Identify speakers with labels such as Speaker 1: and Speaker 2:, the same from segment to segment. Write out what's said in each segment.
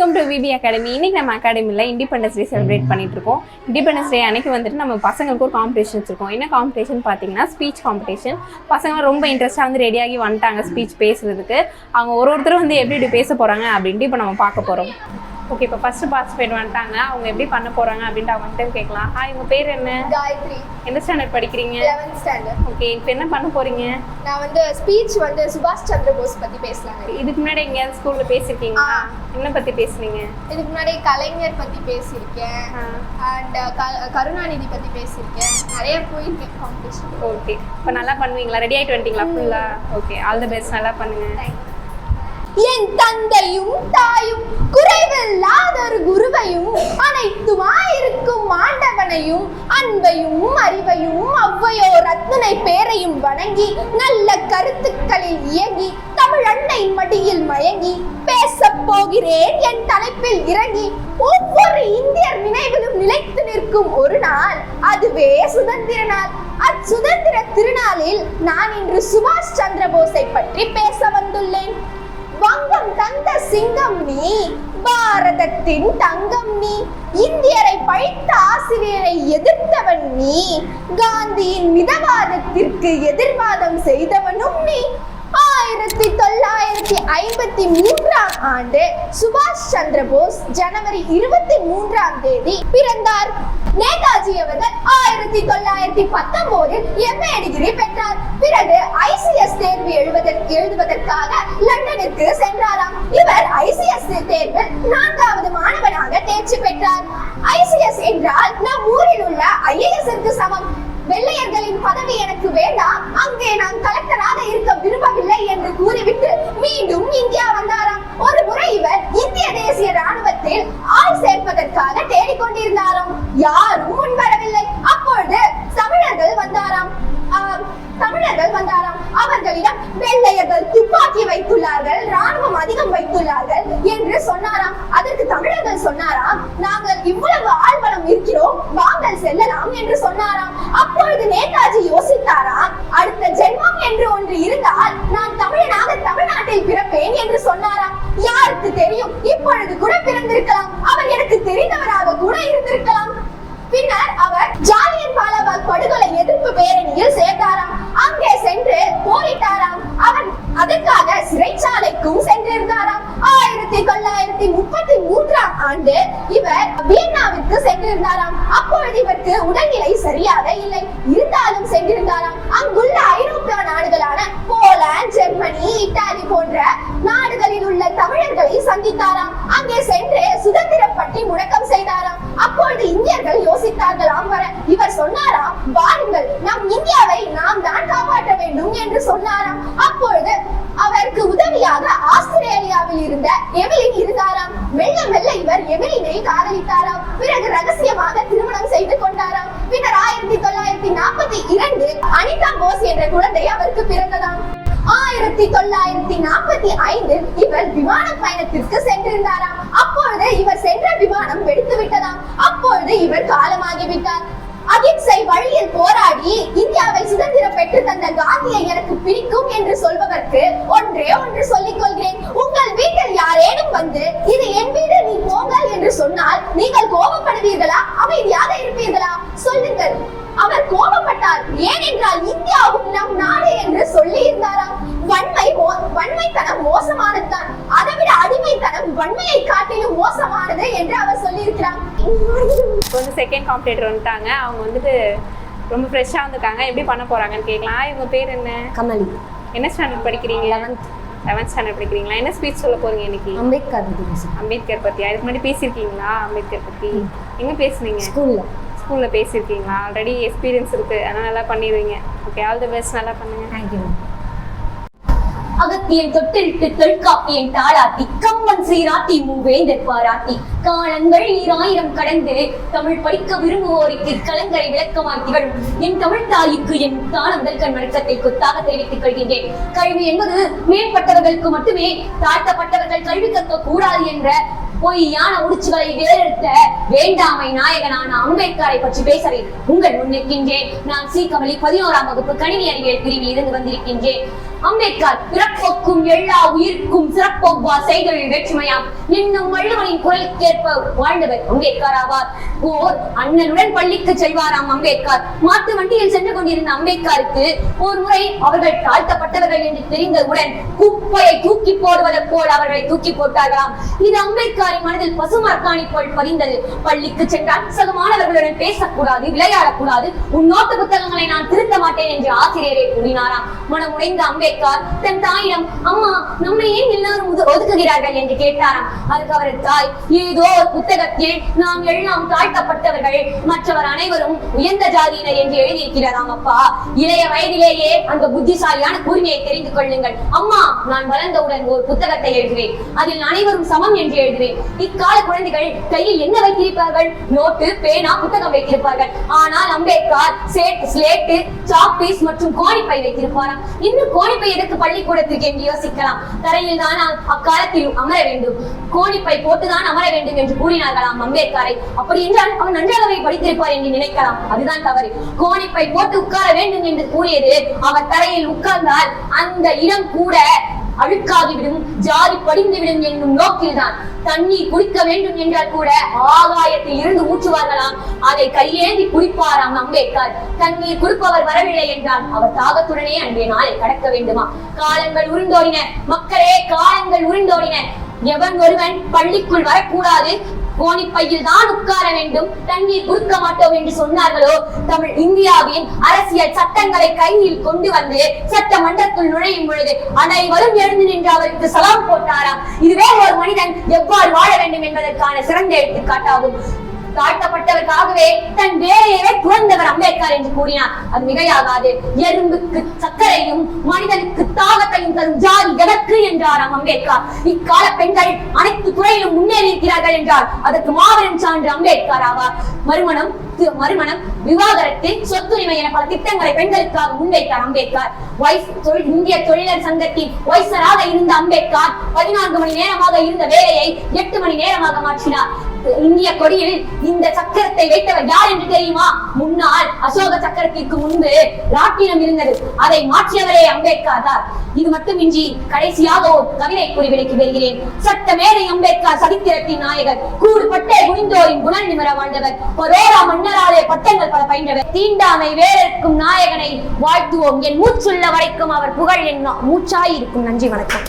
Speaker 1: Welcome to VP academy. இன்னைக்கு நம்ம அகாடமியில் இண்டிபெண்டன்ஸ் டே செலிப்ரேட் பண்ணிட்டு இருக்கோம். இண்டிபெண்டன்ஸ் டே அன்னைக்கு வந்துட்டு நம்ம பசங்களுக்கு ஒரு காம்படிஷன் வச்சிருக்கோம். என்ன காம்படிஷன் பார்த்தீங்கன்னா ஸ்பீச் காம்படிஷன். பசங்க ரொம்ப இன்ட்ரெஸ்ட்டாக வந்து ரெடியாகி வந்துட்டாங்க ஸ்பீச் பேசுறதுக்கு. அவங்க ஒருத்தரும் வந்து எப்படி பேச போகிறாங்க அப்படின்ட்டு இப்போ நம்ம பார்க்க போகிறோம். ஓகே, இப்போ ஃபர்ஸ்ட் பார்ட்டிசிபேட் வந்துட்டாங்க. அவங்க எப்படி பண்ண போறாங்க அப்படின்ட்டு அவங்ககிட்ட கேட்கலாம். ஹாய், உங்க பேர் என்ன?
Speaker 2: காயத்ரி.
Speaker 1: எந்த ஸ்டாண்டர்ட் படிக்கிறீங்க?
Speaker 2: 11th standard.
Speaker 1: ஓகே, இப்போ என்ன பண்ண போறீங்க?
Speaker 2: நான் வந்து ஸ்பீச் வந்து சுபாஷ் சந்திர போஸ் பத்தி பேசலாங்க.
Speaker 1: இதுக்கு முன்னாடி எங்கேயாவது ஸ்கூல்ல பேசியிருக்கீங்களா? என்ன பத்தி பேசுனீங்க?
Speaker 2: இதுக்கு முன்னாடி கலைஞர் பத்தி பேசியிருக்கேன் அண்ட் கருணாநிதி பத்தி பேசியிருக்கேன். நிறைய போயிருக்கேன் காம்படிஷன்.
Speaker 1: ஓகே, இப்போ நல்லா பண்ணுவீங்களா? ரெடி ஆயிட்டு வந்துட்டீங்களா ஃபுல்லா? ஓகே, ஆல் தி பெஸ்ட், நல்லா பண்ணுங்க.
Speaker 2: என் தந்தையும் தாயும் குறைவில்லாத ஒரு குருவையும் அனைத்துமாயிருக்கும் ஆண்டவனையும் அன்பையும் அறிவையும் ஔவையோ ரத்னை பேரையும் வணங்கி நல்ல கருத்துக்களில் இயங்கி தமிழ் அன்னை மடியில் மயங்கி பேச போகிறேன். என் தலைப்பில் இறங்கி ஒவ்வொரு இந்தியர் நினைவிலும் நிலைத்து நிற்கும் ஒரு நாள், அதுவே சுதந்திர நாள். அச்சுதந்திர திருநாளில் நான் இன்று சுபாஷ் சந்திர போஸை பற்றி பேச வந்துள்ளேன். வங்கம் தந்த சிங்கம் நீ, பாரதத்தின் தங்கம் நீ, இந்தியரை பழித்த ஆசிரியரை எதிர்த்தவன் நீ, காந்தியின் மிதவாதத்திற்கு எதிர்வாதம் செய்தவனும் நீ. 1953ஆம் ஆண்டு சுபாஷ் சந்திர போஸ் ஜனவரி 23ஆம் தேதி பிறந்தார். நேதாஜி அவர்கள் 1919இல் MA டிகிரி பெற்றார். பிறகு ICS தேர்வு எழுதுவதற்காக லண்டனிற்கு சென்றாராம். இவர் ICS தேர்வில் 4வது மாணவனாக தேர்ச்சி பெற்றார். ICS என்றால் நம் ஊரில் உள்ள IAS-க்கு சமம். வெள்ளையர்களின் பதவி எனக்கு வேண்டாம், அங்கே நான் கலெக்டராக இருக்க விரும்பவில்லை என்று கூறிவிட்டு மீண்டும் இந்தியா வந்தாராம். ஒரு முறை இவர் இந்திய தேசிய ராணுவத்தில் ஆள் சேர்ப்பதற்காக தேடிக்கொண்டிருந்தாராம். யாரும் முன்வரவில்லை. அப்பொழுது தமிழர்கள் வந்தாராம். அவர்களிடம் வெள்ளையர்கள் துப்பாக்கி வைத்துள்ளார்கள், ராணுவம் அதிகம் வைத்துள்ளார்கள் என்று சொன்னாராம். அதற்கு தமிழர்கள் சொன்னாராம், நாங்கள் இவ்வளவு ஆள்பலம் இருக்கிறோம், வாங்கள் செல்லலாம் என்று சொன்னாராம். அப்பொழுது நேதாஜி யோசித்தாராம், அடுத்த ஜென்மம் என்று ஒன்று இருந்தால் நான் தமிழனாக தமிழ்நாட்டில் பிறப்பேன் என்று சொன்னாராம். யாருக்கு தெரியும், இப்பொழுது கூட பிறந்திருக்கலாம், அவர் எனக்கு தெரிந்தவராக கூட இருந்திருக்கலாம். பின்னர் அவர் ஜாலியன் வாலாபாக் படுகொலை எதிர்ப்பு பேரணியில் சேர்ந்தாராம். அங்கே சென்று போரிட்டாராம். அவர் அதற்காக சிறைச்சாலைக்கும் சென்றிருந்தாராம். 1933ஆம் ஆண்டு இவர் வியன்னாவிற்கு சென்றிருந்தாராம். அப்பொழுது இவருக்கு உடல்நிலை சரியாக இல்லை, இருந்தாலும் சென்றிருந்தாராம். அங்குள்ள ஐரோப்பிய நாடுகளான போலாந்து, ஜெர்மனி, இத்தாலி போன்ற நாடுகளில் உள்ள தமிழர்களை சந்தித்தாராம். அங்கே சென்று சுதந்திர பற்றி முழக்கம் செய்தாராம். அப்பொழுது இந்தியர்கள் யோசித்தார்களாம் வர. இவர் சொன்னாராம், வாருங்கள், நம் இந்தியாவை நாம் தான் காப்பாற்ற வேண்டும் என்று சொன்னாராம். அப்பொழுது அவருக்கு உதவியாக ஆஸ்திரேலியாவில் இருந்த எமிலின் இருந்தாராம். மெல்ல மெல்ல இவர் எமிலினை காதலித்தாராம். பிறகு ரகசியமாக திருமணம் செய்து கொண்டாராம். பின்னர் 1942 அனிதா போஸ் என்ற குழந்தை அவருக்கு பிறந்ததாம். 1945 இவர் விமான பயணத்திற்கு சென்றிருந்தாராம். அப்பொழுது இவர் சென்ற விமானம் வெடித்து விட்டதாம். அப்பொழுது இவர் காலமாகிவிட்டார். அகிம்சை வழியில் போராடி இந்தியாவை சுதந்திரம் பெற்று தந்த காந்தியை எனக்கு பிடிக்கும் என்று சொல்பவர்க்கு ஒன்றே ஒன்று சொல்லிக் கொள்கிறேன். உங்கள் வீட்டில் யாரேனும் வந்து இது என் வீடு, நீ போங்கள் என்று சொன்னால் நீங்கள் கோபப்படுவீர்களா, அமைதியாக இருப்பீர்களா? சொல்லுங்கள். அவர் கோபப்பட்டார். ஏனென்றால் இந்தியாவும் நம் நாடு என்று சொல்லி இருந்தாராம். வன்மைத்தனம் மோசமானதுதான், அதைவிட அடிமைத்தனம் வன்மையை காட்டிலும் மோசமானது என்று அவர் சொல்லியிருக்கிறார்.
Speaker 1: கொஞ்சம் செகண்ட் காம்படிட்டர் வந்துட்டாங்க. அவங்க வந்துட்டு ரொம்ப ஃப்ரெஷ்ஷாக வந்திருக்காங்க. எப்படி பண்ண போறாங்கன்னு கேட்கலாம். இவங்க பேர் என்ன?
Speaker 2: கமலி.
Speaker 1: என்ன ஸ்டாண்டர்ட் படிக்கிறீங்க? 11th ஸ்டாண்டர்ட் படிக்கிறீங்களா? என்ன ஸ்பீச் சொல்ல போறீங்க இன்னைக்கு? அம்பேத்கர் பத்தி. அதுக்கு முன்னாடி பேசியிருக்கீங்களா அம்பேத்கர் பத்தி? எங்க பேசுனீங்க? ஸ்கூல்ல பேசியிருக்கீங்களா? ஆல்ரெடி எக்ஸ்பீரியன்ஸ் இருக்கு, அதனால நல்லா பண்ணிடுவீங்க. ஓகே, ஆல் தி பெஸ்ட், நல்லா பண்ணுங்க.
Speaker 2: தேங்க்யூ.
Speaker 3: அகத்தியன் தொட்டிலிட்டு தொல்காப்பியன் தாளாட்டி கம்மன் சீராட்டி மூவேந்தர் பாராட்டி காலங்கள் 1000 கடந்து தமிழ் படிக்க விரும்புவோருக்கு கலங்கரை விளக்கமாய் திகழும் என் தமிழ் தாய்க்கு என் தான முதல்கண் வணக்கத்தை கொத்தாக தெரிவித்துக் கொள்கின்றேன். கல்வி என்பது மேம்பட்டவர்களுக்கு மட்டுமே, தாழ்த்தப்பட்டவர்கள் கல்வி கற்க கூடாது என்ற பொய்யான உணர்ச்சிகளை வேறெடுத்த வேண்டாமை நாயகனான அம்பேத்கரை பற்றி பேசவே உங்கள் முன் நிற்கின்றேன். நான் சி. கமலி, 11ஆம் வகுப்பு கணினி அறிவியல் பிரிவில் இருந்து வந்திருக்கின்றேன். அம்பேத்கர் பிறப்போக்கும் எல்லா உயிர்க்கும் சிறப்பொவ்வா செய்தொழில் வேற்றுமையாம் என்னும் வள்ளுவனின் குரலுக்கேற்ப வாழ்ந்தவர் அம்பேத்கர் ஆவார். ஓர் அண்ணனுடன் பள்ளிக்கு செல்வாராம் அம்பேத்கர். மாட்டு வண்டியில் சென்று கொண்டிருந்த அம்பேத்கருக்கு ஒரு முறை அவர்கள் தாழ்த்தப்பட்டவர்கள் என்று தெரிந்தவுடன் குப்பையை தூக்கி போடுவது போல் அவர்களை தூக்கி போட்டார்களாம். இது அம்பேத்கரின் மனதில் பசுமரக்காணி போல் பதிந்தது. பள்ளிக்கு சென்றால் சக மாணவர்களுடன் பேசக்கூடாது, விளையாடக்கூடாது, உன் நோட்டு புத்தகங்களை நான் திருத்த மாட்டேன் என்று ஆசிரியரை கூறினாராம். மனமுடைந்த அம்பேத்கர் தன் தாயிடம், அம்மா நம்மை ஏன் எல்லாரும் ஒதுக்குகிறார்கள் என்று கேட்டாராம். அதுக்கு அவரது தாய், ஏதோ ஒரு புத்தகத்தில் நாம் எல்லாம் தாழ்த்தப்பட்டவர்கள், மற்றவர் அனைவரும் உயர்ந்த ஜாதியினர் என்று எழுதியிருக்கிறாராம். அப்பா, இளைய வயதிலேயே அந்த புத்திசாலியான கூர்மையை தெரிந்து கொள்ளுங்கள். அம்மா, நான் வளர்ந்தவுடன் ஒரு புத்தகத்தை எழுதுவேன், அதில் அனைவரும் சமம் என்று எழுதுவேன். இக்கால குழந்தைகள் கையில் என்ன வைத்திருப்பார்கள்? நோட்டு, பேனா, புத்தகம் வைத்திருப்பார்கள். ஆனால் அம்பேத்கர் ஸ்லேட்டு, சாக்பீஸ் மற்றும் கோணிப்பை வைத்திருப்பாராம். இன்னும் கோணிப்பை எதற்கு பள்ளிக்கூடத்திற்கு என்று யோசிக்கலாம். தரையில் தான் அக்காலத்தில் அமர வேண்டும், கோணிப்பை போட்டுதான் அமர வேண்டும் என்று கூறினார்களாம் அம்பேத்கரை. அப்படி என்றால் அவர் நன்றாகவே படித்திருப்பார் என்று நினைக்கலாம். அதுதான் தவறு. கோணிப்பை போட்டு உட்கார வேண்டும் என்று கூறியது அவர் தரையில் உட்கார்ந்தால் அந்த இடம் கூட அழுக்காகிவிடும், ஜாதி படிந்துவிடும் என்னும் நோக்கில்தான். தண்ணீர் குடிக்க வேண்டும் என்றால் கூட ஆகாயத்தில் இருந்து ஊற்றுவார்களாம், அதை கையேந்தி குடிப்பாராம் அம்பேத்கர். தண்ணீர் குடிப்பவர் வரவில்லை என்றால் அவர் தாகத்துடனே அன்றைய நாளை கடக்க வேண்டுமா? காலங்கள் உருண்டோடின மக்களே, காலங்கள் உருண்டோடின. எவன் ஒருவன் பள்ளிக்குள் வரக்கூடாது, கோணிப்பையில் தான் உட்கார வேண்டும், தண்ணீர் குடுக்க மாட்டோம் என்று சொன்னார்களோ, தமிழ் இந்தியாவின் அரசியல் சட்டங்களை கையில் கொண்டு வந்து சட்டமன்றத்தில் நுழையும் பொழுது அனைவரும் எழுந்து நின்று அவருக்கு சலாம் போட்டாராம். இதுவே ஒரு மனிதன் எவ்வாறு வாழ வேண்டும் என்பதற்கான சிறந்த எடுத்துக்காட்டாகும். தாழ்த்தப்பட்டவர்காகவே தன் வேலையவே துறந்தவர் அம்பேத்கர் என்று கூறினார். அது மிகையாகாது. எறும்புக்கு சர்க்கரையும் மனிதனுக்கு தாகத்தையும் தரும் ஜாதி எதற்கு என்றாராம் அம்பேத்கர். இக்கால பெண்கள் அனைத்து துறையிலும் முன்னேறி இருக்கிறார்கள் என்றார். அதற்கு மாபெரும் சான்று அம்பேத்கர் ஆவார். மறுமணம், விவாகரத்து, சொத்துரிமை என பல திட்டங்களை பெண்களுக்காக முன்வைத்தார் அம்பேத்கர். இந்திய தொழிலர் சங்கத்தின் வைசராக இருந்த அம்பேத்கர் 14 மணி நேரமாக இருந்த வேலையை 8 மணி நேரமாக மாற்றினார். இந்திய கொடியில் இந்த சக்கரத்தை வைத்தவர் யார் என்று தெரியுமா? முன்னால் அசோக சக்கரத்திற்கு முன்பு ராட்டினம் இருந்தது, அதை மாற்றியவரே அம்பேத்கர் தான். இது மட்டுமின்றி கடைசியாக ஒரு கவிதை கூறி விலைக்கு வருகிறேன். சட்டமேதை அம்பேத்கர் சரித்திரத்தின் நாயகர், கூடுபட்டே குனிந்தோரின் குணல் நிமிர வாழ்ந்தவர், பரோரா மன்னராலே பட்டங்கள் பல பயின்றவர், தீண்டாமை வேறற்கும் நாயகனை வாழ்த்துவோம், என் மூச்சுள்ள வரைக்கும் அவர் புகழ் என் மூச்சாய் இருக்கும். நன்றி, வணக்கம்.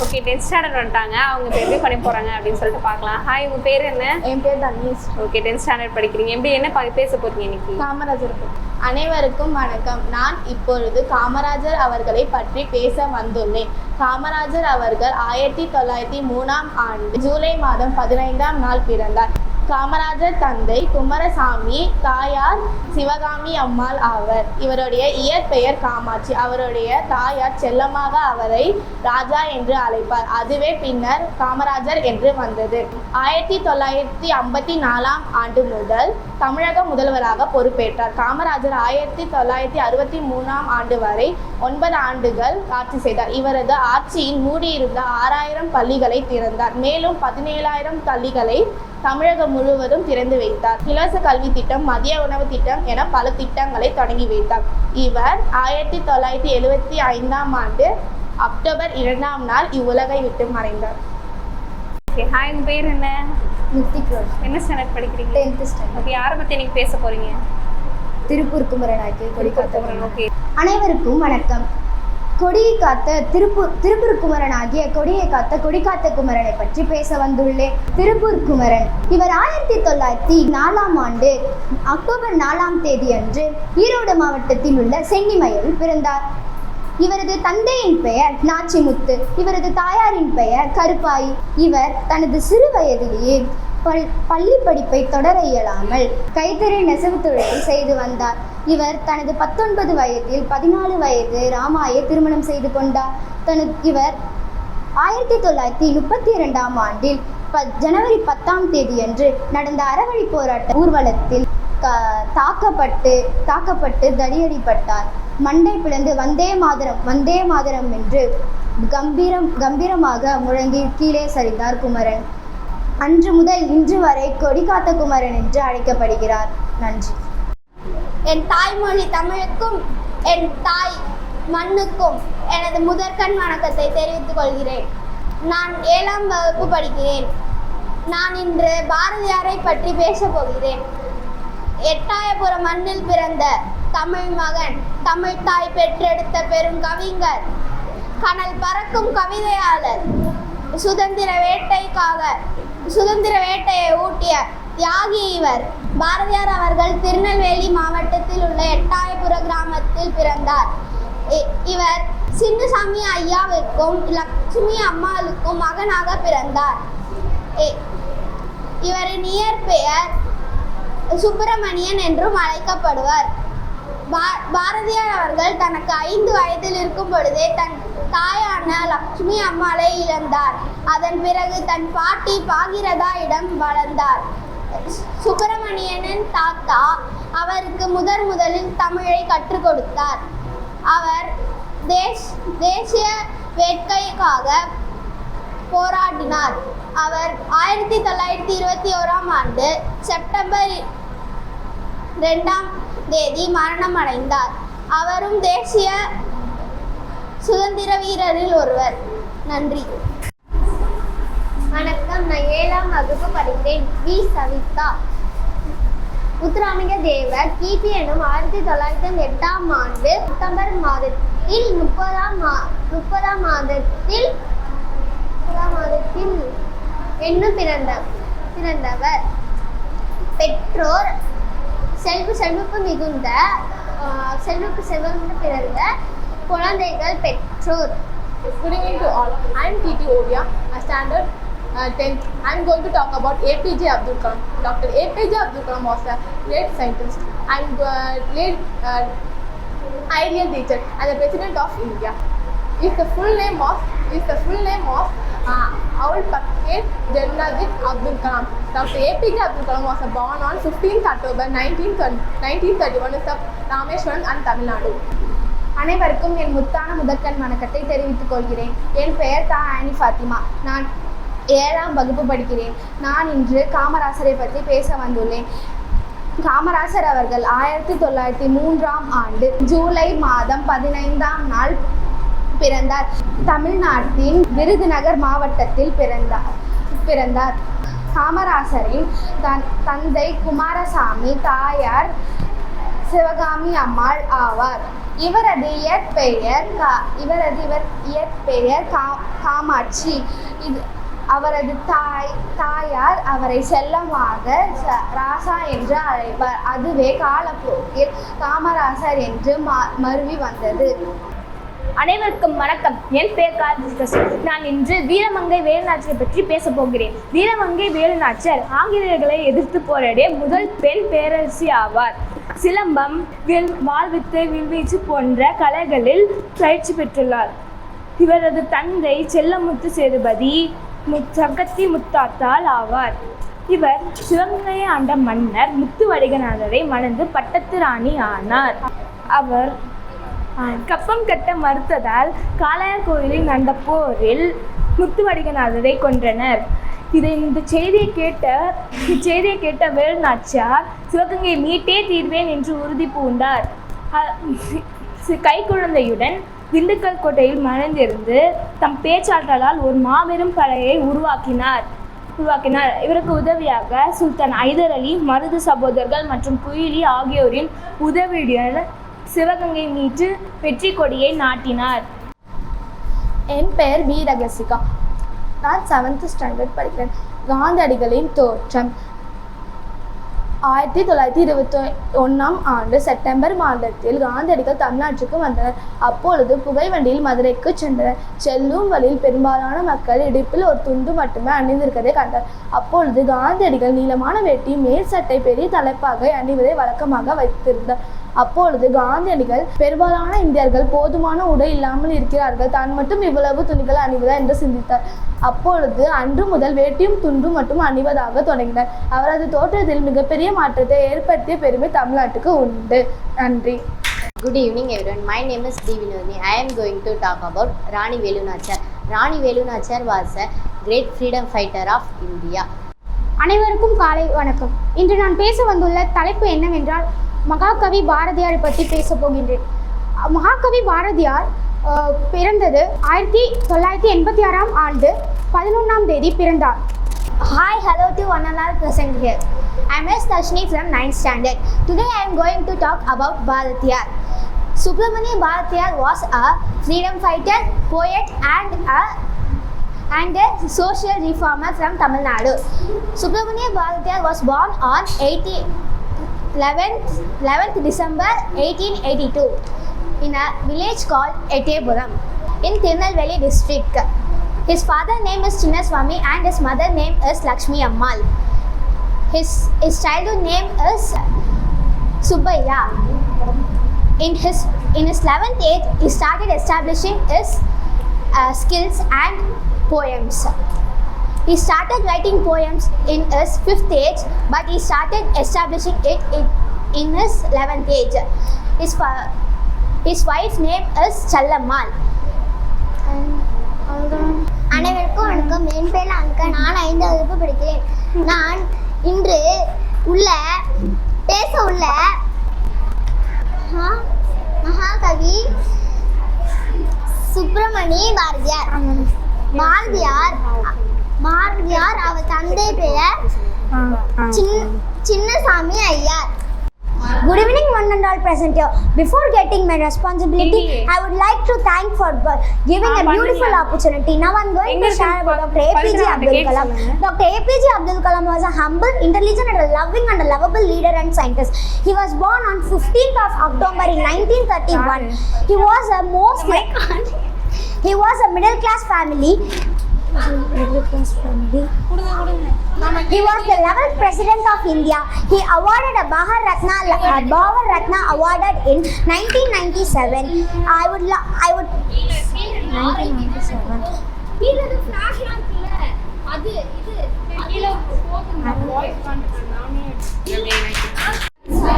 Speaker 1: ஓகே, 10th ஸ்டாண்டர்ட் வந்துட்டாங்க. அவங்க இப்போ எப்படி பண்ண போறாங்க அப்படின்னு சொல்லிட்டு பார்க்கலாம். ஹாய், உங்க பேர் என்ன?
Speaker 4: என் பேர் தன்வீஸ்.
Speaker 1: ஓகே, 10th ஸ்டாண்டர்ட் படிக்கிறீங்க. எப்படி என்ன பேச போறீங்க இன்னைக்கு?
Speaker 4: காமராஜர். அனைவருக்கும் வணக்கம். நான் இப்பொழுது காமராஜர் அவர்களை பற்றி பேச வந்துள்ளேன். காமராஜர் அவர்கள் 1903ஆம் ஆண்டு ஜூலை மாதம் 15ஆம் நாள் பிறந்தார். காமராஜர் தந்தை குமாரசாமி, தாயார் சிவகாமி அம்மாள் ஆவர். இவருடைய இயற்பெயர் காமாட்சி. அவருடைய தாயார் செல்லமாக அவரை ராஜா என்று அழைப்பார். அதுவே பின்னர் காமராஜர் என்று வந்தது. 1954ஆம் ஆண்டு முதல் தமிழக முதல்வராக பொறுப்பேற்றார். காமராஜர் 1963ஆம் ஆண்டு வரை 9 ஆண்டுகள் ஆட்சி செய்தார். இவரது ஆட்சியில் மூடியிருந்த 6000 பள்ளிகளை திறந்தார். மேலும் 17,000 பள்ளிகளை தமிழகம் முழுவதும் திறந்து வைத்தார். இலவச கல்வி திட்டம், மதிய உணவு திட்டம் என பல திட்டங்களை தொடங்கி வைத்தார். இவர் 1975ஆம் ஆண்டு அக்டோபர் 2ஆம் நாள் இவ்வுலகை விட்டு மறைந்தார்.
Speaker 1: ஹாய், உங்க பேர் என்ன?
Speaker 4: நித்திக்ரோஷ்.
Speaker 1: என்ன ஸ்டாண்டர்ட் படிக்கிறீங்க?
Speaker 4: 10th standard.
Speaker 1: ஓகே, யாரை பத்தி நீங்க பேச போறீங்க?
Speaker 4: திருப்பூர் குமரனாக்கி கொடிக்காத்தவரன்.
Speaker 1: ஓகே,
Speaker 5: அனைவருக்கும் வணக்கம். கொடியை காத்த திருப்பூர் குமரன் ஆகிய கொடியை காத்த கொடிக்காத்த குமரனை பற்றி பேச வந்துள்ளேன். திருப்பூர் குமரன் இவர் 1904ஆம் ஆண்டு அக்டோபர் 4ஆம் தேதி அன்று ஈரோடு மாவட்டத்தில் உள்ள சென்னிமலையில் பிறந்தார். இவரது தந்தையின் பெயர் நாச்சிமுத்து, இவரது தாயாரின் பெயர் கருப்பாயி. இவர் தனது சிறு வயதிலேயே பள்ளி படிப்பை தொடர இயலாமல் கைத்தறி நெசவு தொழிலை செய்து வந்தார். இவர் தனது 19 வயதில் 14 வயது ராமாயை திருமணம் செய்து கொண்டார். இவர் 1932ஆம் ஆண்டில் ஜனவரி 10ஆம் தேதியன்று நடந்த அறவழி போராட்ட ஊர்வலத்தில் தாக்கப்பட்டு தடியடிப்பட்டார். மண்டை பிளந்து வந்தே மாதரம் என்று கம்பீரமாக முழங்கி கீழே சரிந்தார் குமரன். அன்று முதல் இன்று வரை கொடிக்காத்த குமரன் என்று அழைக்கப்படுகிறார். நன்றி.
Speaker 2: என் தாய்மொழி தமிழுக்கும் என் தாய் மண்ணுக்கும்
Speaker 6: எனது முதற்கண் வணக்கத்தை தெரிவித்துக் கொள்கிறேன். நான் 7ஆம் வகுப்பு படிக்கிறேன். நான் இன்று பாரதியாரை பற்றி பேசப் போகிறேன். எட்டாயபுரம் மண்ணில் பிறந்த தமிழ் மகன், தமிழ் தாய் பெற்றெடுத்த பெரும் கவிஞர், கனல் பறக்கும் கவிதையாளர், சுதந்திர வேட்டையை ஊட்டிய தியாகி இவர். பாரதியார் அவர்கள் திருநெல்வேலி மாவட்டத்தில் உள்ள எட்டாயபுர கிராமத்தில் பிறந்தார். இவர் சின்னசாமி ஐயாவிற்கும் லட்சுமி அம்மாளுக்கும் மகனாக பிறந்தார். இவரின் இயற்பெயர் சுப்பிரமணியன் என்றும் அழைக்கப்படுவார். பாரதியார் அவர்கள் தனக்கு 5 வயதில் இருக்கும் பொழுதே தன் தாயான லட்சுமி அம்மாளை இழந்தார். அதன் பிறகு தன் பாட்டி பாகிரதாயிடம் வளர்ந்தார். சுப்பிரமணியனின் தாத்தா அவருக்கு முதலில் தமிழை கற்றுக் கொடுத்தார். அவர் தேசிய வேட்கைக்காக போராடினார். அவர் 1921ஆம் ஆண்டு செப்டம்பர் 2ஆம் தேதி மரணம் அடைந்தார். அவரும் தேசிய சுதந்திர வீரரில் ஒருவர். நன்றி.
Speaker 5: வணக்கம். நான் 7ஆம் வகுப்பு படிக்கிறேன். வி. சவிதா. முத்துராமலிங்க தேவர் கிபி எனும் 1908ஆம் ஆண்டு செப்டம்பர் மாதத்தில் 30ஆம் மாதத்தில் என்னும் பிறந்தவர். பெற்றோர் செல்வப்பு மிகுந்த பிறந்த குழந்தைகள் பெற்றோர்.
Speaker 4: Good evening to all. I am T.T. Ovia, a standard 10th. I am going to talk about APJ Abdul Kalam. Dr. APJ Abdul Kalam was a great scientist and ideal teacher and the President of India. Is the full name of Abul Pakir Jannaduddin Abdul Kalam. Dr. APJ Abdul Kalam was born on 15th October 1931 in Rameswaram and Tamil Nadu.
Speaker 7: அனைவருக்கும் என் முத்தான முதற்கண் வணக்கத்தை தெரிவித்துக் கொள்கிறேன். என் பெயர் தா ஆனி ஃபாத்திமா. நான் 7ஆம் வகுப்பு படிக்கிறேன். நான் இன்று காமராசரை பற்றி பேச வந்துள்ளேன். காமராசர் அவர்கள் 1903ஆம் ஆண்டு ஜூலை மாதம் 15ஆம் நாள் பிறந்தார். தமிழ்நாட்டின் விருதுநகர் மாவட்டத்தில் பிறந்தார். காமராசரின் தந்தை குமாரசாமி, தாயார் சிவகாமி அம்மாள் ஆவார். இவரது இயற்பெயர் காமாட்சி. அவரது தாயார் அவரை செல்லமாக ராசா என்று அழைப்பார். அதுவே காலப்போக்கில் காமராசர் என்று மருவி வந்தது.
Speaker 8: அனைவருக்கும் வணக்கம். என் பெயர் கார்த்திகேயன். நான் இன்று வீரமங்கை வேலுநாச்சியை பற்றி பேசப் போகிறேன். வீரமங்கை வேலுநாச்சியார் ஆங்கிலேயர்களை எதிர்த்து போராடிய முதல் பெண் பேரரசி ஆவார். சிலம்பம், வாழ்வித்தை, வில்வீச்சு போன்ற கலைகளில் பயிற்சி பெற்றுள்ளார். இவரது தந்தை செல்லமுத்து சேதுபதி சக்கத்தி முத்தாத்தாள் ஆவார். இவர் சிவகங்கையை ஆண்ட மன்னர் முத்துவடிகநாதரை மணந்து பட்டத்து ராணி ஆனார். அவர் கப்பம் கட்ட மறுத்ததால் காளையார் கோயிலில் நடந்த போரில் முத்துவடிகநாதரை கொன்றனர். இந்த செய்தியை கேட்ட வேலுநாச்சியார் சிவகங்கையை மீட்டே தீர்வேன் என்று உறுதி பூண்டார். கைக்குழந்தையுடன் திண்டுக்கல் கோட்டையில் மறைந்திருந்து தம் பேச்சாற்றலால் ஒரு மாபெரும் படையை உருவாக்கினார். இவருக்கு உதவியாக சுல்தான் ஐதர் அலி, மருது சகோதரர்கள் மற்றும் குயிலி ஆகியோரின் உதவியுடன் சிவகங்கை மீட்டு வெற்றி கொடியை நாட்டினார்.
Speaker 7: என் பெயர் பி. ரகசிகா. நான் 7th ஸ்டாண்டர்ட் படிக்கிறேன். காந்தியடிகளின் தோற்றம். 1921ஆம் ஆண்டு செப்டம்பர் மாதத்தில் காந்தியடிகள் தமிழ்நாட்டுக்கு வந்தனர். அப்பொழுது புகைவண்டியில் மதுரைக்கு சென்றனர். செல்லும் வழியில் பெரும்பாலான மக்கள் இடுப்பில் ஒரு துண்டு மட்டுமே அணிந்திருக்கதை கண்டார். அப்பொழுது காந்தியடிகள் நீளமான வேட்டி, மேல் சட்டை, பெரிய தலைப்பாகை அணிவதை வழக்கமாக வைத்திருந்தார். அப்பொழுது காந்தியடிகள் பெரும்பாலான இந்தியர்கள் போதுமான உடை இல்லாமல் இருக்கிறார்கள், தான் மட்டும் இவ்வளவு துணிகள் அணிவதா என்று சிந்தித்தார். அப்பொழுது அன்று முதல் வேட்டியும் துண்டும் மட்டும் அணிவதாக தொடங்கினார். அவரது தோற்றத்தில் மிகப்பெரிய மாற்றத்தை ஏற்படுத்திய பெருமை தமிழ்நாட்டுக்கு உண்டு. நன்றி.
Speaker 9: Good evening everyone. My name is D. Vinodini. I am going to talk about Rani Velu Nachiyar. Rani Velu Nachiyar was a great freedom fighter of India.
Speaker 5: அனைவருக்கும் காலை வணக்கம். இன்று நான் பேச வந்துள்ள தலைப்பு என்னவென்றால் மகாகவி பாரதியாரை பற்றி பேச போகின்றேன். மகாகவி பாரதியார்
Speaker 7: பிறந்தது 1986ஆம் ஆண்டு 11ஆம் தேதி பிறந்தார்.
Speaker 6: Hi, hello to one and all present here. I am S. Darshini from 9th standard. Today I am going to talk about Bharatiyar. Subramania Bharatiyar was a freedom fighter, poet and a social reformer from Tamil Nadu. Subramania Bharatiyar was born on 11th December 1882 in a village called Etepuram in Tirunelveli district. His father's name is Chinnaswamy and his mother's name is Lakshmi Ammal. His childhood name is Subbayya. In his 11th age, he started establishing his skills and poems. He started writing poems in his 5th age, but he started establishing it in his 11th age. His wife's name is Challammal.
Speaker 10: அனைவருக்கும் வணக்கம். என் பேர் அங்கா. நான் 5வது வகுப்பு படிக்கிறேன். நான் இன்று பேச உள்ள மகாகவி சுப்பிரமணி பாரதியார் அவர் தந்தை பெயர் Chinnasamy Iyer. Good evening, one and all present here. Before getting my responsibility, I would like to thank for giving a beautiful opportunity. Now I am going to share about Dr. APJ Abdul Kalam. Dr. APJ Abdul Kalam was a humble, intelligent and a loving and a lovable leader and scientist. He was born on 15th of October in 1931. He was a middle class family. He was the 11th president of India. He awarded a Bharat Ratna awarded in 1997. I would 1997.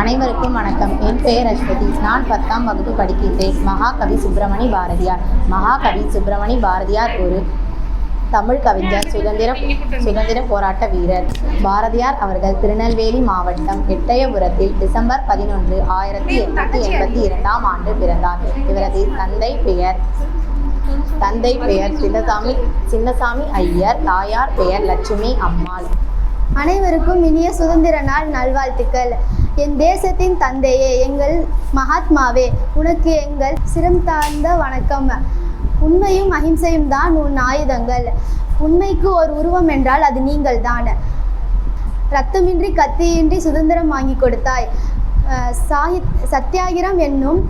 Speaker 9: அனைவருக்கும் வணக்கம். என் பெயர் அஸ்வதி. நான் 10ஆம் வகுப்பு படிக்கின்றேன். மகாகவி சுப்பிரமணி பாரதியார். மகாகவி சுப்பிரமணி பாரதியார் ஒரு தமிழ் கவிஞர், சுதந்திர போராட்ட வீரர். பாரதியார் அவர்கள் திருநெல்வேலி மாவட்டம் எட்டயபுரத்தில் டிசம்பர் 11, 1882ஆம் ஆண்டு பிறந்தார். இவரது தந்தை பெயர் சின்னசாமி ஐயர், தாயார் பெயர் லட்சுமி அம்மாள்.
Speaker 5: அனைவருக்கும் இனிய சுதந்திர நாள் நல்வாழ்த்துக்கள். என் தேசத்தின் தந்தையே, எங்கள் மகாத்மாவே, உனக்கு எங்கள் சிரம் தாழ்ந்த வணக்கம். உண்மையும் அஹிம்சையும் தான் உன் ஆயுதங்கள். உண்மைக்கு ஒரு உருவம் என்றால் அது நீங்கள் தான். ரத்தமின்றி கத்தியின்றி சுதந்திரம் வாங்கி கொடுத்தாய். சத்தியாகிரம் என்னும்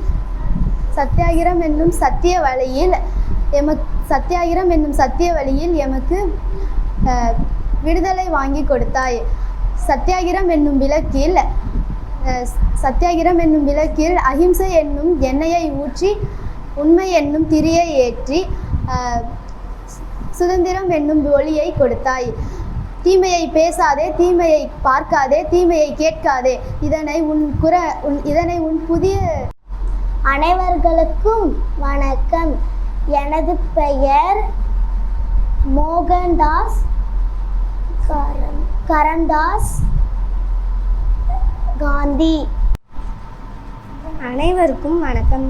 Speaker 5: சத்திய வழியில் எமக்கு விடுதலை வாங்கி கொடுத்தாய். சத்தியாகிரம் என்னும் விளக்கில் அஹிம்சை என்னும் எண்ணெயை ஊற்றி, உண்மை என்னும் திரியை ஏற்றி, சுதந்திரம் என்னும் ஒளியை கொடுத்தாய். தீமையை பேசாதே, தீமையை பார்க்காதே, தீமையை கேட்காதே. இதனை உன் புதிய.
Speaker 10: அனைவர்களுக்கும் வணக்கம். எனது பெயர் மோகன்தாஸ் கரன்தாஸ் காந்தி.
Speaker 7: அனைவருக்கும் வணக்கம்.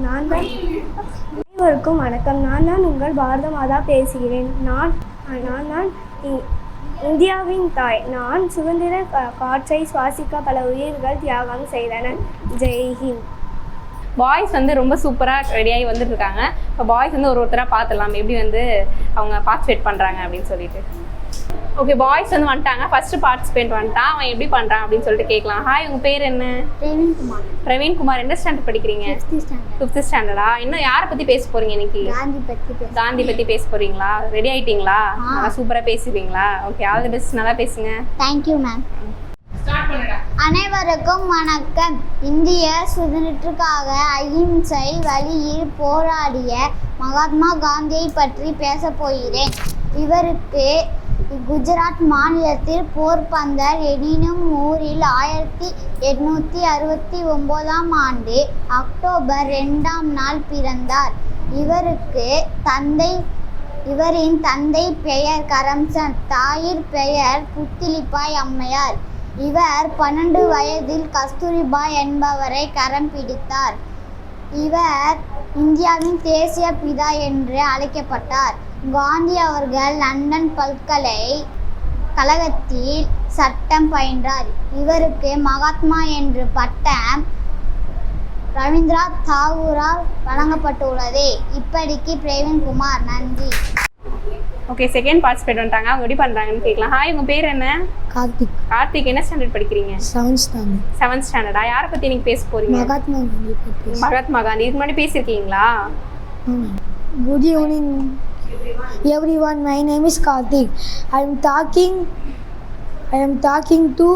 Speaker 7: நான் தான் உங்கள் பாரத மாதா பேசுகிறேன். நான் இந்தியாவின் தாய். நான் சுதந்திர காற்றை சுவாசிக்க பல உயிர்கள் தியாகம் செய்தன. ஜெய்ஹிந்த்.
Speaker 1: பாய்ஸ் ரொம்ப சூப்பராக ரெடியாகி வந்துட்டு இருக்காங்க. இப்போ பாய்ஸ் ஒருத்தராக பார்த்துடலாம் எப்படி அவங்க பார்ட்டிசிபேட் பண்ணுறாங்க அப்படின்னு சொல்லிட்டு. ஓகே, பாய்ஸ் வந்துட்டாங்க. ஃபர்ஸ்ட் பார்ட்டிசிபேட் வந்துட்டான். அவன் எப்படி பண்ணுறான் அப்படின்னு சொல்லிட்டு கேட்கலாம். ஹாய், உங்கள் பேர் என்ன? பிரவீன்குமார். என்ன ஸ்டாண்டர்ட் படிக்கிறீங்க? 5th ஸ்டாண்டர்டா? இன்னும் யாரை பற்றி பேச போகிறீங்க இன்னைக்கு? காந்தி பற்றி பேச போகிறீங்களா? ரெடி ஆகிட்டீங்களா? நல்லா சூப்பராக பேசுவீங்களா? Okay, all the best. நல்லா பேசுங்க.
Speaker 10: Thank you ma'am. அனைவருக்கும் வணக்கம். இந்திய சுதந்திரத்திற்காக அகிம்சை வழியில் போராடிய மகாத்மா காந்தியை பற்றி பேச போகிறேன். இவருக்கு குஜராத் மாநிலத்தில் போர்பந்தர் எனும் ஊரில் 1869ஆம் ஆண்டு அக்டோபர் 2ஆம் நாள் பிறந்தார். இவரின் தந்தை பெயர் கரம்சந்த், தாயின் பெயர் புத்திலிபாய் அம்மையார். இவர் 12 வயதில் கஸ்தூரிபாய் என்பவரை கரம் பிடித்தார். இவர் இந்தியாவின் தேசிய பிதா என்று அழைக்கப்பட்டார். காந்தி அவர்கள் லண்டன் பல்கலைக்கழகத்தில் சட்டம் பயின்றார். இவருக்கு மகாத்மா என்ற பட்டம் ரவீந்திரநாத் தாகூரால் வழங்கப்பட்டுள்ளது. இப்படிக்கு பிரவீன் குமார். நன்றி.
Speaker 1: ஓகே, செகண்ட் பார்ட்டிசிபேட் வந்துட்டாங்க. அவங்க எப்படி பண்ணுறாங்கன்னு கேட்கலாம். ஹாய், உங்கள் பேர் என்ன?
Speaker 5: கார்த்திக்.
Speaker 1: கார்த்திக், என்ன ஸ்டாண்டர்ட் படிக்கிறீங்க?
Speaker 5: 7th standard.
Speaker 1: 7th ஸ்டாண்டர்டா? யாரை பற்றி நீங்கள் பேச போகிறீங்க?
Speaker 5: மகாத்மா காந்தி பற்றி.
Speaker 1: மகாத்மா காந்தி. இதுக்கு முன்னாடி பேசியிருக்கீங்களா?
Speaker 5: Good evening everyone. My name is Karthik. I am talking to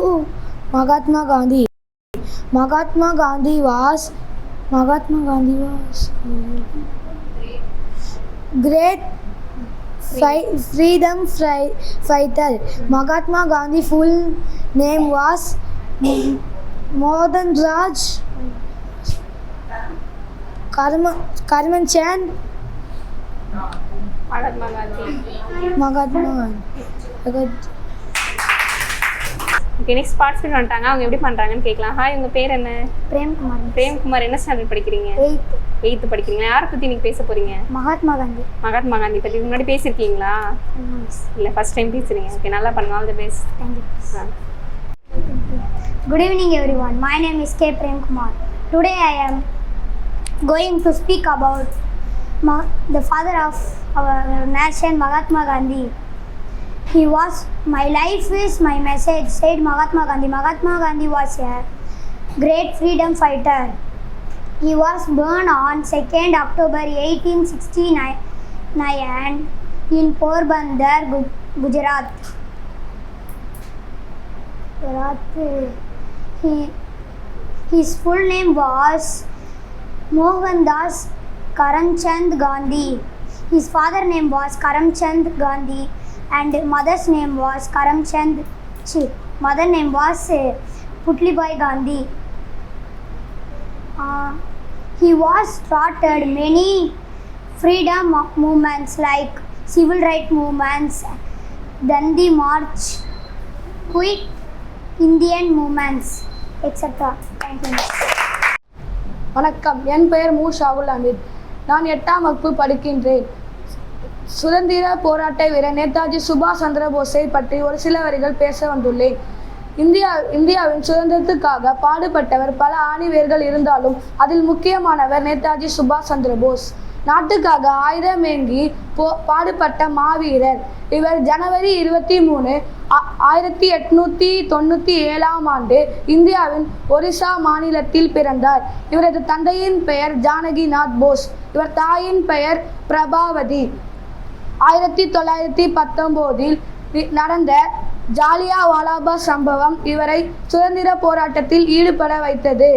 Speaker 5: Mahatma Gandhi. Mahatma Gandhi was great freedom fighter. Mahatma Gandhi full name was Mohandas Karamchand
Speaker 1: Mahatma Gandhi.
Speaker 5: Mahatma Gandhi.
Speaker 1: Okay, next participate வந்துட்டாங்க. அவங்க எப்படி பண்ணுறாங்கன்னு கேட்கலாம். Hi, உங்கள் பேர் என்ன?
Speaker 10: பிரேம்குமார்.
Speaker 1: பிரேம்குமார், என்ன standard படிக்கிறீங்க? 8th படிக்கிறீங்களா? யாரை பற்றி நீங்கள் பேச போகிறீங்க?
Speaker 10: மகாத்மா காந்தி.
Speaker 1: மகாத்மா காந்தி பற்றி இதுக்கு முன்னாடி பேசியிருக்கீங்களா? இல்லை, ஃபர்ஸ்ட் டைம் பேசுகிறீங்க. ஓகே, நல்லா பண்ணுங்க. All the best.
Speaker 10: Good evening everyone. My name is K. Premkumar. Today I am going to speak about the father of our nation, Mahatma Gandhi. He was, my life is my message, said Mahatma Gandhi. Mahatma Gandhi was a great freedom fighter. He was born on 2nd October 1869 in Porbandar, Gujarat. His full name was Mohandas Karamchand Gandhi. His father name was Karamchand Gandhi and mother's name was mother name was Putlibai Gandhi. He was started many freedom movements like civil rights movements, Dandi March, Quit Indian movements, etc. Thank you.
Speaker 7: வணக்கம். என் பெயர் மு ஷாகுல் அமீத். நான் 8ஆம் வகுப்பு படிக்கின்றேன். சுதந்திர போராட்ட வீரர் நேதாஜி சுபாஷ் சந்திர போஸை பற்றி ஒரு சில வரிகள் பேச வந்துள்ளேன். இந்தியாவின் சுதந்திரத்துக்காக பாடுபட்டவர் பல ஆணிவேர்கள் இருந்தாலும் அதில் முக்கியமானவர் நேதாஜி சுபாஷ் சந்திர போஸ். நாட்டுக்காக ஆயுதமேங்கி பாடுபட்ட மாவீரர் இவர். ஜனவரி 23, 1897ஆம் ஆண்டு இந்தியாவின் ஒரிசா மாநிலத்தில் பிறந்தார். இவரது தந்தையின் பெயர் ஜானகிநாத் போஸ். இவர் தாயின் பெயர் பிரபாவதி. 1919இல் நடந்த ஜாலியாவாலாபாக் சம்பவம் இவரை சுதந்திர போராட்டத்தில் ஈடுபட வைத்தது.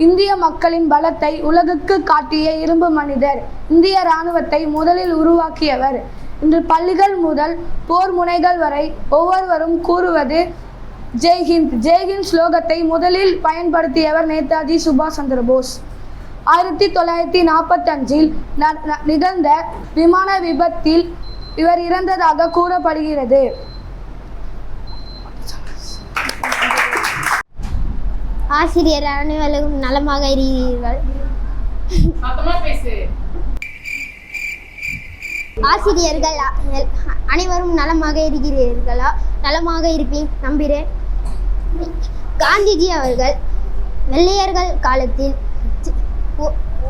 Speaker 7: இந்திய மக்களின் பலத்தை உலகுக்கு காட்டிய இரும்பு மனிதர். இந்திய இராணுவத்தை முதலில் உருவாக்கியவர். இன்று பள்ளிகள் முதல் போர் முனைகள் வரை ஒவ்வொருவரும் கூறுவது ஜெய்ஹிந்த். ஜெய்ஹிந்த் ஸ்லோகத்தை முதலில் பயன்படுத்தியவர் நேதாஜி சுபாஷ் சந்திர போஸ். 1945இல் நிகழ்ந்த விமான விபத்தில் இவர் இறந்ததாக கூறப்படுகிறது.
Speaker 10: ஆசிரியர் அனைவரும் நலமாக இருக்கிறீர்கள். ஆசிரியர்கள் அனைவரும் நலமாக இருக்கிறீர்களா? நலமாக இருப்பேன் நம்புகிறேன். காந்திஜி அவர்கள் வெள்ளையர்கள் காலத்தில்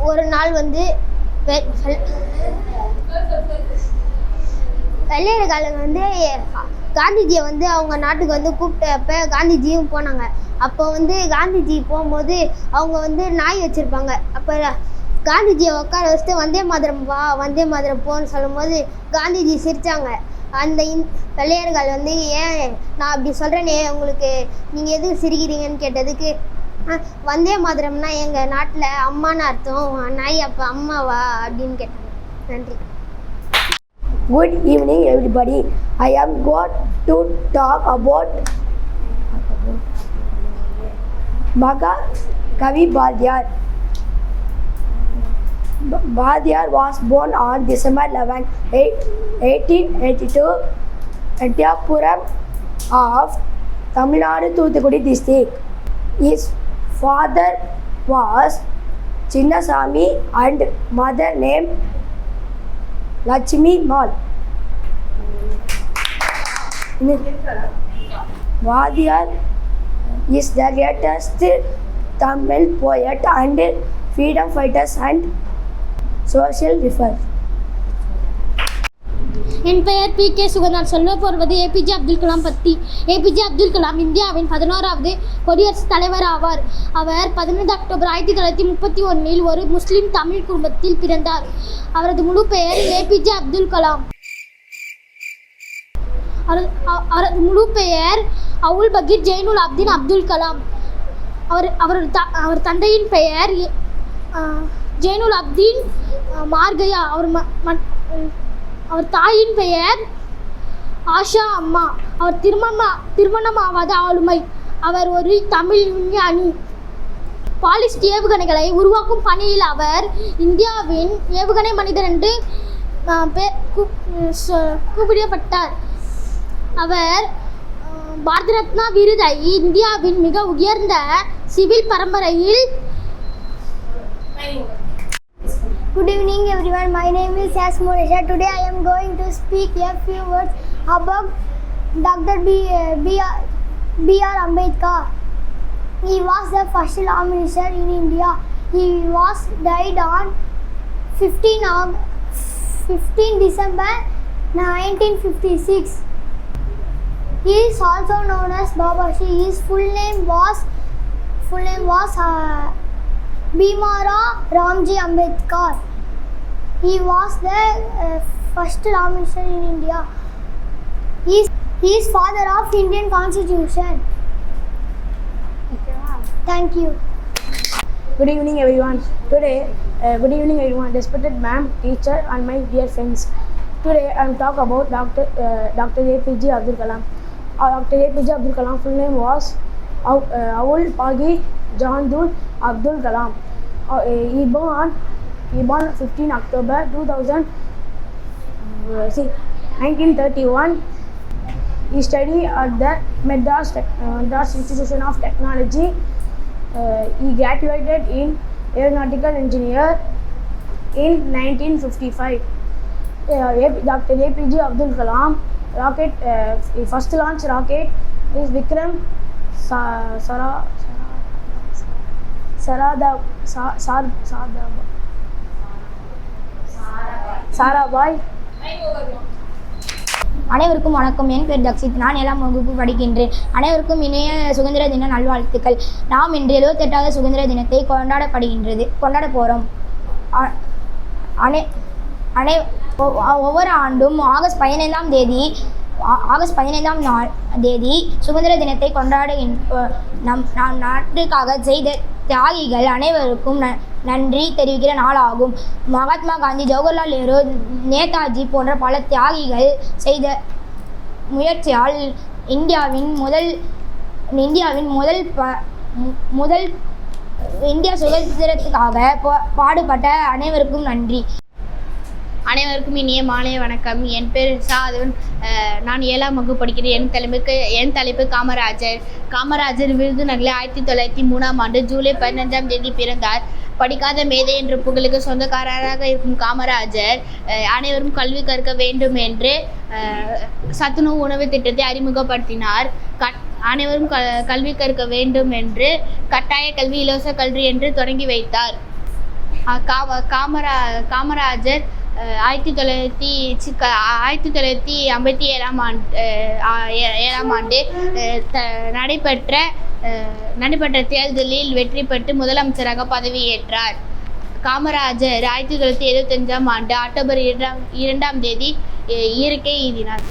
Speaker 10: ஒரு நாள் வெள்ளையர்கள் காந்திஜியை அவங்க நாட்டுக்கு கூப்பிட்டப்ப காந்திஜியும் போனாங்க. அப்போ காந்திஜி போகும்போது அவங்க நாய் வச்சுருப்பாங்க. அப்போ காந்திஜியை உட்கார வச்சுட்டு வந்தே மாதரம் வா, வந்தே மாதரம் போன்னு சொல்லும்போது காந்திஜி சிரித்தாங்க. அந்த வெள்ளையர்கள் ஏன் நான் அப்படி சொல்கிறேனே உங்களுக்கு நீங்கள் எதுக்கு சிரிக்கிறீங்கன்னு கேட்டதுக்கு, வந்தே மாதரம்னா எங்கள் நாட்டில் அம்மான்னு அர்த்தம், நாய் அப்போ அம்மாவா அப்படின்னு கேட்டாங்க. நன்றி.
Speaker 5: Good evening everybody. I am going to talk about Mahakavi Bharadiyar. Bharadiyar was born on December 11, 1882 at Tiyapuram of Tamil Nadu, Thuthukudi district. His father was
Speaker 11: Chinnasamy and mother name Lakshmi Mal. Vadiyar is the greatest Tamil poet and freedom fighter and social reformer.
Speaker 6: என் பெயர் B K. Sukanth. நான் சொல்ல போவது APJ Abdul Kalam பற்றி. APJ Abdul Kalam இந்தியாவின் 11வது குடியரசுத் தலைவர் ஆவார். அவர் 15 October 1931 ஒரு முஸ்லிம் தமிழ் குடும்பத்தில் பிறந்தார். அவரது முழு பெயர் ஏபிஜே அப்துல் கலாம். அவரது முழு பெயர் அவுல் பகீர் ஜெயினுல் அப்தீன் அப்துல் கலாம். அவர் தந்தையின் பெயர் ஜெயினுல் அப்தீன் மார்கயா. அவர் தாயின் பெயர் ஆஷா அம்மா. அவர் திருமணமாவாத ஆளுமை. அவர் ஒரு தமிழ் விஞ்ஞானி. பாலிஸ்ட் ஏவுகணைகளை உருவாக்கும் பணியில் அவர் இந்தியாவின் ஏவுகணை மனிதர் என்று கூப்பிடப்பட்டார். அவர் பாரத ரத்னா விருதை இந்தியாவின் மிக உயர்ந்த சிவில் பரம்பரையில்.
Speaker 10: Good evening everyone, my name is S. Moresha. Today I am going to speak a few words about Dr. B.R. Ambedkar. He was the first law minister in India. He was died on 15 December 1956. He is also known as Babaji. His full name was Bhimara Ramji Ambedkar. He was the first law minister in India. He is father of Indian Constitution. Thank you.
Speaker 11: Good evening everyone. Today, good evening everyone, respected ma'am, teacher and my dear friends. Today I am talk about Dr. APJ Abdul Kalam. Dr. APJ Abdul Kalam full name was Aul Pagi Jandul Abdul Kalam. He born 15 October 1931. He studied at the Madras Institution of Technology. He graduated in aeronautical engineer in 1955. Dr. APJ Abdul Kalam first launch rocket is Vikram Sarabhai.
Speaker 10: அனைவருக்கும் வணக்கம். என் பேர் தக்ஷித். நான் 7ஆம் வகுப்பு படிக்கின்றேன். அனைவருக்கும் இணைய சுதந்திர தின நல்வாழ்த்துக்கள். நாம் இன்று 78வது சுதந்திர தினத்தை கொண்டாட போகிறோம். ஒவ்வொரு ஆண்டும் ஆகஸ்ட் 15ஆம் தேதி சுதந்திர தினத்தை நம் நாட்டுக்காக செய்த தியாகிகள் அனைவருக்கும் நன்றி தெரிவிக்கிற நாளாகும். மகாத்மா காந்தி, ஜவஹர்லால் நேரு, நேதாஜி போன்ற பல தியாகிகள் செய்த முயற்சியால் இந்தியா சுதந்திரத்துக்காக பாடுபட்ட அனைவருக்கும் நன்றி.
Speaker 4: அனைவருக்கும் இனிய மாலை வணக்கம். என் பேர் சாதவன். நான் 7ஆம் வகுப்பு படிக்கிறேன். என் தலைப்பு காமராஜர் விருதுநகரில் 1903ஆம் ஆண்டு ஜூலை 15ஆம் தேதி பிறந்தார். படிக்காத மேதை என்ற புகழுக்கு சொந்தக்காரராக இருக்கும் காமராஜர் அனைவரும் கல்வி கற்க வேண்டும் என்று சத்துணவு உணவு திட்டத்தை அறிமுகப்படுத்தினார். அனைவரும் கல்வி கற்க வேண்டும் என்று கட்டாய கல்வி இலவச கல்வி என்று தொடங்கி வைத்தார். காமராஜர் 1957ஆம் ஆண்டு நடைபெற்ற தேர்தலில் வெற்றி பெற்று முதலமைச்சராக பதவியேற்றார். காமராஜர் 1975ஆம் ஆண்டு அக்டோபர் 2ஆம் தேதி இயற்கை எய்தினார்.